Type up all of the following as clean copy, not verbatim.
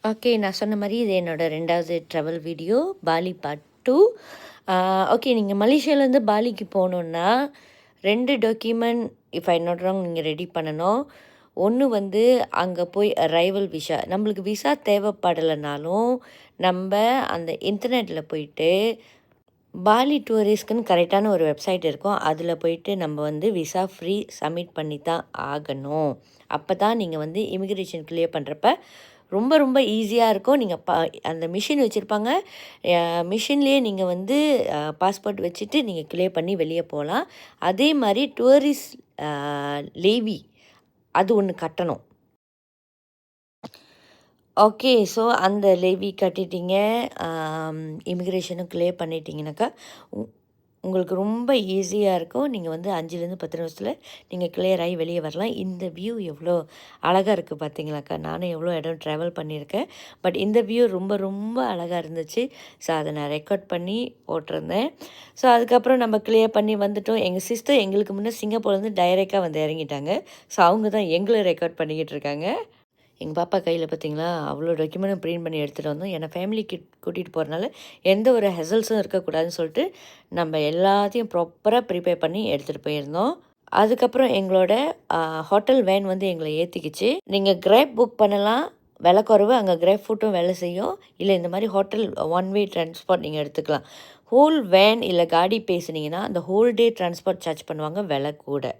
Okay, நான் சொன்ன மாதிரி இது என்னோடய 2வது travel video, Bali part 2. Okay, நீங்கள் மலேசியாவிலேருந்து பாலிக்கு போகணுன்னா 2 document if I not wrong நீங்கள் ரெடி பண்ணணும். ஒன்று வந்து அங்கே போய் அரைவல் விசா. நம்மளுக்கு விசா தேவைப்படலைனாலும் நம்ம அந்த இன்டர்நெட்டில் போயிட்டு பாலி டூரிஸ்ட்க்குன்னு கரெக்டான ஒரு வெப்சைட் இருக்கும். அதில் போயிட்டு நம்ம வந்து விசா ஃப்ரீ சப்மிட் பண்ணி தான் ஆகணும். அப்போ தான் நீங்கள் வந்து இமிக்ரேஷன் கிளியர் பண்ணுறப்ப ரொம்ப ரொம்ப ஈஸியாக இருக்கும். நீங்கள் அந்த மிஷின் வச்சுருப்பாங்க. மிஷின்லேயே நீங்கள் வந்து பாஸ்போர்ட் வச்சுட்டு நீங்கள் கிளியர் பண்ணி வெளியே போகலாம். அதே மாதிரி டூரிஸ்ட் லேவி அது ஒன்று கட்டணும். ஓகே, ஸோ அந்த லேவி கட்டிட்டீங்க, இமிக்ரேஷனும் கிளியர் பண்ணிட்டீங்கனாக்கா உங்களுக்கு ரொம்ப ஈஸியாக இருக்கும். நீங்கள் வந்து 5லேருந்து 10 நிமிஷத்தில் நீங்கள் கிளியர் ஆகி வெளியே வரலாம். இந்த வியூ எவ்வளோ அழகாக இருக்குது பார்த்தீங்களாக்கா. நானும் எவ்வளோ இடம் ட்ராவல் பண்ணியிருக்கேன். பட் இந்த வியூ ரொம்ப ரொம்ப அழகாக இருந்துச்சு. ஸோ அதை நான் ரெக்கார்ட் பண்ணி போட்டிருந்தேன். ஸோ அதுக்கப்புறம் நம்ம கிளியர் பண்ணி வந்துட்டோம். எங்கள் சிஸ்டர் எங்களுக்கு முன்னே சிங்கப்பூர்லேருந்து டைரெக்டாக வந்து இறங்கிட்டாங்க. ஸோ அவங்க தான் எங்களை ரெக்கார்ட் பண்ணிக்கிட்டு இருக்காங்க. எங்கள் பாப்பா கையில் பார்த்திங்களா அவ்வளோ டாக்குமெண்ட்டும் ப்ரிண்ட் பண்ணி எடுத்துகிட்டு வந்தோம். ஏன்னா ஃபேமிலிக்கு கூட்டிகிட்டு போகிறனால எந்த ஒரு ஹெசல்ஸும் இருக்கக்கூடாதுன்னு சொல்லிட்டு நம்ம எல்லாத்தையும் ப்ராப்பராக ப்ரிப்பேர் பண்ணி எடுத்துகிட்டு போயிருந்தோம். அதுக்கப்புறம் எங்களோட ஹோட்டல் வேன் வந்து எங்களை ஏற்றிக்கிச்சு. நீங்கள் கிராப் புக் பண்ணலாம், விலை குறைவு. அங்கே கிராப் ஃபுட்டும் வேலை செய்யும். இல்லை இந்த மாதிரி ஹோட்டல் ஒன் வே ட்ரான்ஸ்போர்ட் நீங்கள் எடுத்துக்கலாம். ஹோல் வேன் இல்லை காடி பேசுனீங்கன்னா அந்த ஹோல் டே ட்ரான்ஸ்போர்ட் சார்ஜ் பண்ணுவாங்க, விலை கூட.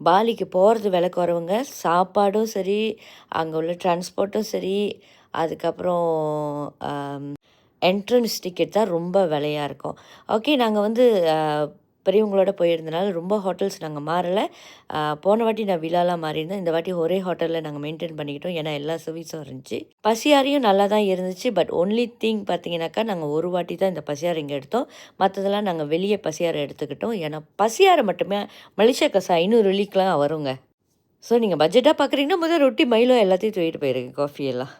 பாலிக்கு போகிறது விலை குறைவுங்க. சாப்பாடும் சரி, அங்கே உள்ள டிரான்ஸ்போர்ட்டும் சரி, அதுக்கப்புறம் என்ட்ரன்ஸ் டிக்கெட் தான் ரொம்ப விலையாக இருக்கும். ஓகே, நாங்கள் வந்து பெரியவங்களோட போயிருந்தனால ரொம்ப ஹோட்டல்ஸ் நாங்கள் மாறலை. போன வாட்டி நான் விழாலாம் மாறியிருந்தேன். இந்த வாட்டி ஒரே ஹோட்டலில் நாங்கள் மெயின்டைன் பண்ணிக்கிட்டோம். ஏன்னா எல்லா சர்வீஸும் இருந்துச்சு. பசியாரியும் நல்லா தான் இருந்துச்சு. பட் ஒன்லி திங் பார்த்தீங்கன்னாக்கா நாங்கள் ஒரு வாட்டி தான் இந்த பசியாறு இங்கே எடுத்தோம். மற்றதெல்லாம் நாங்கள் வெளியே பசியாறு எடுத்துக்கிட்டோம். ஏன்னா பசியாறு மட்டுமே மலேசியா காசு 500 வெள்ளிக்கெலாம் வருங்க. ஸோ நீங்கள் பட்ஜெட்டாக பார்க்குறீங்கன்னா முதல் ரொட்டி மைலோ எல்லாத்தையும் தூக்கிட்டு போயிருங்க, காஃபி எல்லாம்.